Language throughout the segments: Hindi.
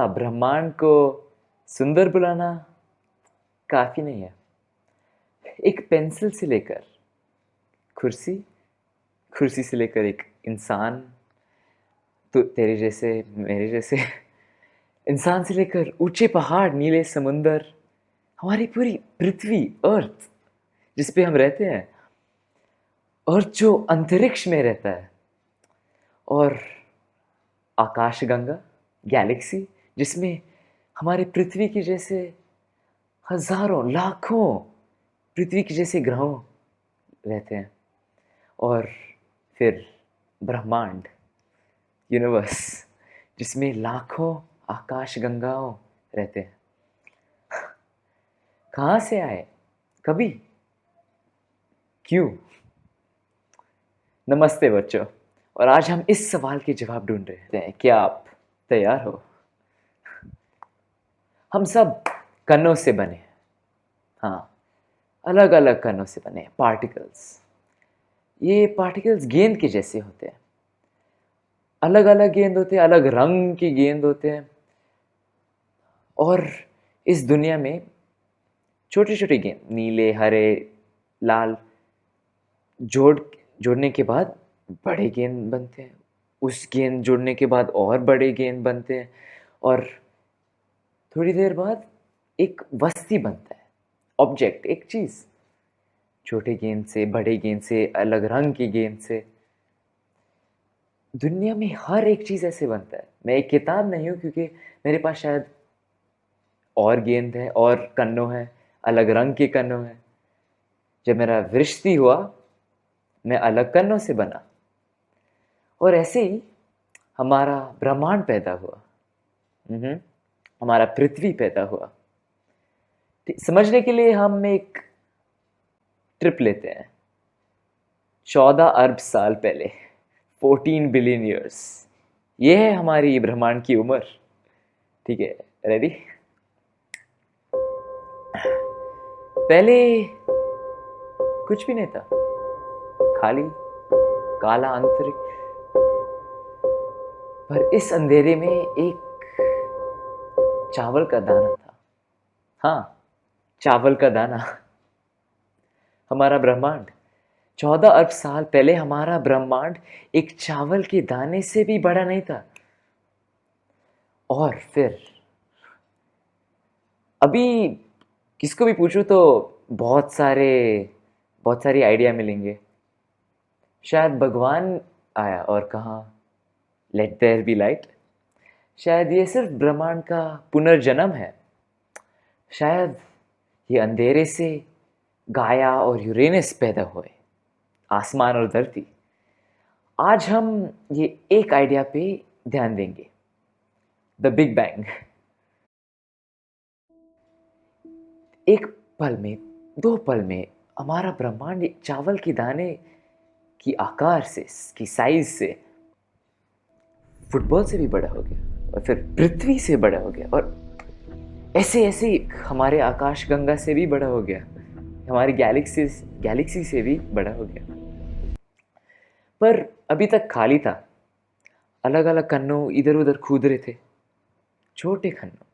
ब्रह्मांड को सुंदर बुलाना काफी नहीं है। एक पेंसिल से लेकर कुर्सी, कुर्सी से लेकर एक इंसान, तो तेरे जैसे मेरे जैसे इंसान से लेकर ऊंचे पहाड़, नीले समुंदर, हमारी पूरी पृथ्वी, अर्थ जिस पे हम रहते हैं, अर्थ जो अंतरिक्ष में रहता है, और आकाशगंगा, गैलेक्सी, जिसमें हमारे पृथ्वी के जैसे हजारों लाखों पृथ्वी के जैसे ग्रहों रहते हैं, और फिर ब्रह्मांड, यूनिवर्स, जिसमें लाखों आकाशगंगाओं रहते हैं। कहाँ से आए, कभी, क्यों? नमस्ते बच्चों, और आज हम इस सवाल के जवाब ढूंढ रहे हैं। क्या आप तैयार हो? हम सब कणों से बने हैं। हाँ, अलग अलग कणों से बने हैं, पार्टिकल्स। ये पार्टिकल्स गेंद के जैसे होते हैं, अलग अलग गेंद होते हैं, अलग रंग की गेंद होते हैं, और इस दुनिया में छोटे छोटे गेंद, नीले, हरे, लाल, जोड़ने के बाद बड़े गेंद बनते हैं। उस गेंद जोड़ने के बाद और बड़े गेंद बनते हैं, और थोड़ी देर बाद एक वस्तु बनता है, ऑब्जेक्ट, एक चीज, छोटे गेंद से, बड़े गेंद से, अलग रंग की गेंद से। दुनिया में हर एक चीज ऐसे बनता है। मैं एक किताब नहीं हूं, क्योंकि मेरे पास शायद और गेंद है, और कन्नों है, अलग रंग के कन्नों है। जब मेरा वृष्टि हुआ, मैं अलग कन्नों से बना, और ऐसे ही हमारा ब्रह्मांड पैदा हुआ। हमारा पृथ्वी पैदा हुआ। समझने के लिए हम एक ट्रिप लेते हैं 14 अरब साल पहले, 14 बिलियन ईयर्स। ये है हमारी ब्रह्मांड की उम्र। ठीक है, रेडी? पहले कुछ भी नहीं था, खाली काला अंतरिक्ष। पर इस अंधेरे में एक चावल का दाना था। हाँ, चावल का दाना। हमारा ब्रह्मांड 14 अरब साल पहले, हमारा ब्रह्मांड एक चावल के दाने से भी बड़ा नहीं था। और फिर अभी किसको भी पूछूं तो बहुत सारी आइडिया मिलेंगे। शायद भगवान आया और कहा लेट देयर बी लाइट। शायद ये सिर्फ ब्रह्मांड का पुनर्जन्म है। शायद ये अंधेरे से गाया और यूरेनस पैदा हुए, आसमान और धरती। आज हम ये एक आइडिया पे ध्यान देंगे, द बिग बैंग। एक पल में, 2 पल में हमारा ब्रह्मांड एक चावल के दाने की आकार से, की साइज से, फुटबॉल से भी बड़ा हो गया, और फिर पृथ्वी से बड़ा हो गया, और ऐसे ऐसे हमारे आकाशगंगा से भी बड़ा हो गया, हमारी गैलेक्सी से भी बड़ा हो गया। पर अभी तक खाली था। अलग अलग कन्नों इधर उधर कूद रहे थे, छोटे कन्नों,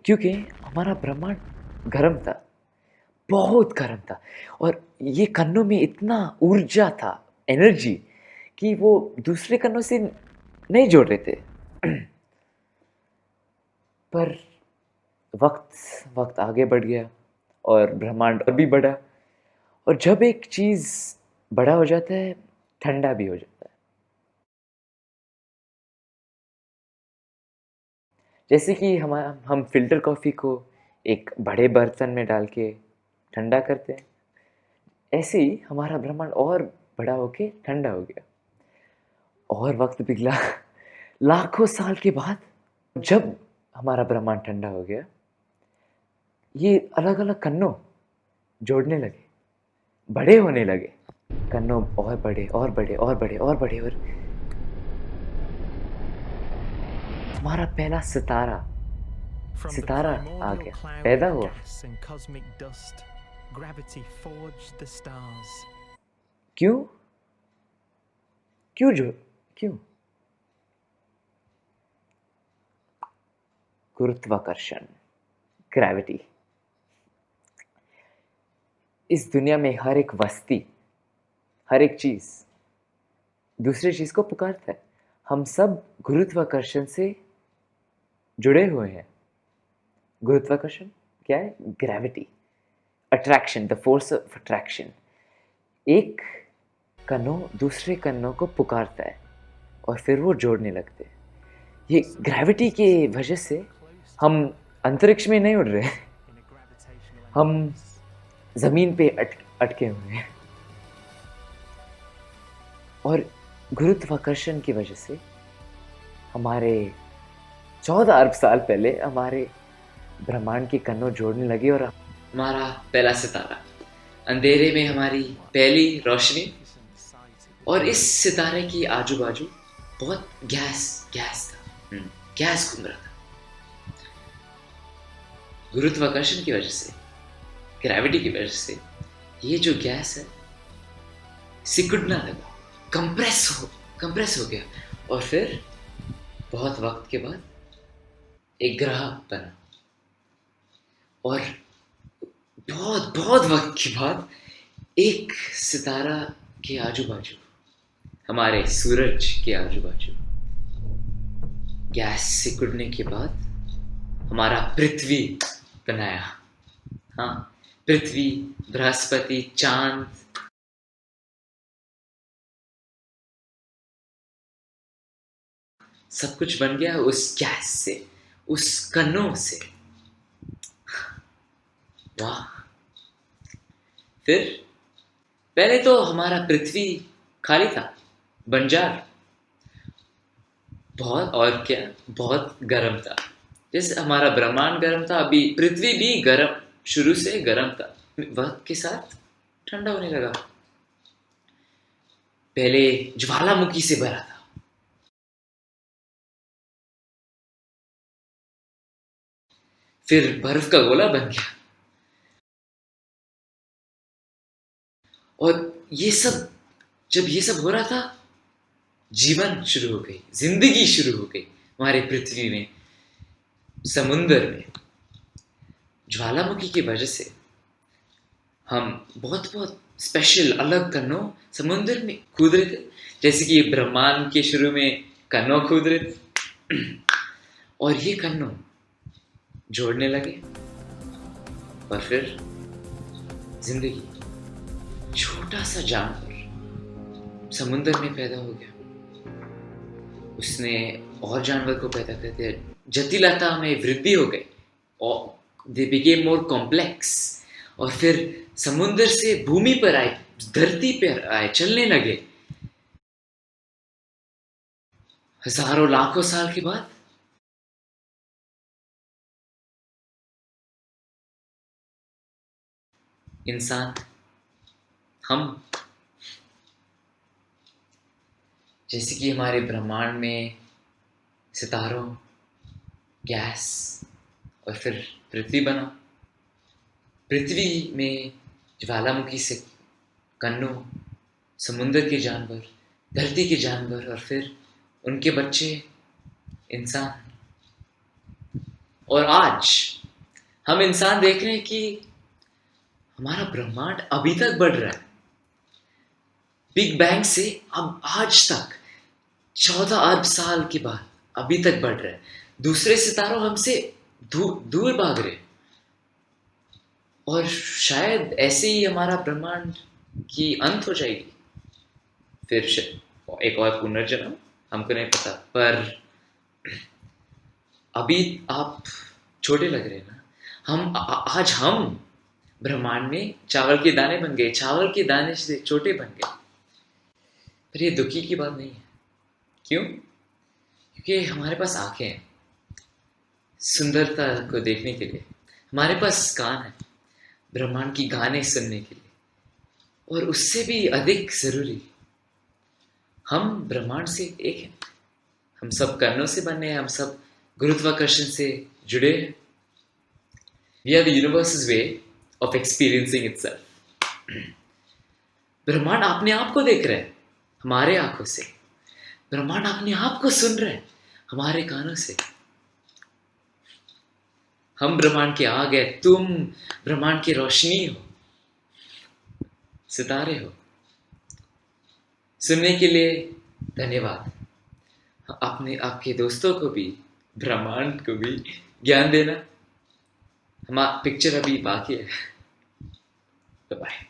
क्योंकि हमारा ब्रह्मांड गर्म था, बहुत गर्म था, और ये कन्नों में इतना ऊर्जा था, एनर्जी, कि वो दूसरे कन्नों से नहीं जोड़ रहे थे। पर वक्त आगे बढ़ गया, और ब्रह्मांड और भी बढ़ा। और जब एक चीज बड़ा हो जाता है, ठंडा भी हो जाता है। जैसे कि हम फिल्टर कॉफी को एक बड़े बर्तन में डाल के ठंडा करते हैं, ऐसे ही हमारा ब्रह्मांड और बड़ा होके ठंडा हो गया, और वक्त पिघला। लाखों साल के बाद जब हमारा ब्रह्मांड ठंडा हो गया, ये अलग अलग कन्नों जोड़ने लगे, बड़े होने लगे। कन्नों और बड़े और बड़े और बड़े और बड़े, और हमारा पहला सितारा From the Sitara uh primordial गया, cloud पैदा of हुआ। gas and cosmic dust, gravity forged the stars. क्यों? क्यों जो क्यों? गुरुत्वाकर्षण, ग्रेविटी। इस दुनिया में हर एक वस्ती, हर एक चीज दूसरी चीज को पुकारता है। हम सब गुरुत्वाकर्षण से जुड़े हुए हैं। गुरुत्वाकर्षण क्या है? Gravity, attraction, the force of attraction. एक कणों दूसरे कणों को पुकारता है और फिर वो जोड़ने लगते हैं। ये ग्रेविटी की वजह से हम अंतरिक्ष में नहीं उड़ रहे, हम जमीन पे अटके हुए हैं। और गुरुत्वाकर्षण की वजह से हमारे 14 अरब साल पहले हमारे ब्रह्मांड के कणों जोड़ने लगे और हमारा पहला सितारा, अंधेरे में हमारी पहली रोशनी। और इस सितारे की आजू बाजू बहुत गैस था, गैस घूम रहा था। गुरुत्वाकर्षण की वजह से, ग्रेविटी की वजह से ये जो गैस है सिकुड़ना लगा, कंप्रेस हो गया और फिर बहुत वक्त के बाद एक ग्रह बना। और बहुत वक्त के बाद एक सितारा के आजू बाजू, हमारे सूरज के आजू बाजू गैस सिकुड़ने के बाद हमारा पृथ्वी बनाया। हाँ, पृथ्वी, बृहस्पति, चांद, सब कुछ बन गया उस गैस से, उस कणों से। वाह! फिर पहले तो हमारा पृथ्वी खाली था, बंजार, बहुत गर्म था। जैसे हमारा ब्रह्मांड गर्म था, अभी पृथ्वी भी गर्म, शुरू से गर्म था, वक्त के साथ ठंडा होने लगा। पहले ज्वालामुखी से भरा था, फिर बर्फ का गोला बन गया। और जब ये सब हो रहा था, जीवन शुरू हो गई, जिंदगी शुरू हो गई हमारे पृथ्वी में, समुंदर में। ज्वालामुखी की वजह से हम बहुत स्पेशल अलग कणों समुंदर में कूद रहे थे, जैसे कि ब्रह्मांड के शुरू में कणों कूद रहे थे। और ये कणों जोड़ने लगे और फिर जिंदगी, छोटा सा जानवर समुंदर में पैदा हो गया। उसने और जानवर को पैदा कर दिया, जटिलता में वृद्धि हो गई और दे बिकेम मोर कॉम्प्लेक्स। और फिर समुंदर से भूमि पर आए, धरती पर आए, चलने लगे। हजारों लाखों साल के बाद इंसान, हम, जैसे कि हमारे ब्रह्मांड में सितारों, गैस और फिर पृथ्वी बना। पृथ्वी में ज्वालामुखी से कणों, समुद्र के जानवर, धरती के जानवर और फिर उनके बच्चे इंसान। और आज हम इंसान देख रहे हैं कि हमारा ब्रह्मांड अभी तक बढ़ रहा है, बिग बैंग से अब आज तक 14 अरब साल के बाद अभी तक बढ़ रहा है। दूसरे सितारों हमसे दूर भाग रहे, और शायद ऐसे ही हमारा ब्रह्मांड की अंत हो जाएगी। फिर एक और पुनर्जन्म, हमको नहीं पता। पर अभी आप छोटे लग रहे हैं ना। आज हम ब्रह्मांड में चावल के दाने बन गए, चावल के दाने से छोटे बन गए। पर ये दुखी की बात नहीं है। क्यों? क्योंकि हमारे पास आंखें हैं सुंदरता को देखने के लिए, हमारे पास कान है ब्रह्मांड की गाने सुनने के लिए, और उससे भी अधिक जरूरी, हम ब्रह्मांड से एक हैं। हम सब कर्णों से बने हैं, हम सब गुरुत्वाकर्षण से जुड़े हैं। We are the universe's way of experiencing itself. ब्रह्मांड अपने आप को देख रहे हैं हमारे आंखों से, ब्रह्मांड अपने आप को सुन रहे हैं हमारे कानों से। हम ब्रह्मांड की आग है, तुम ब्रह्मांड की रोशनी हो, सितारे हो। सुनने के लिए धन्यवाद। अपने आपके दोस्तों को भी, ब्रह्मांड को भी ज्ञान देना। हमारा पिक्चर अभी बाकी है। बाय।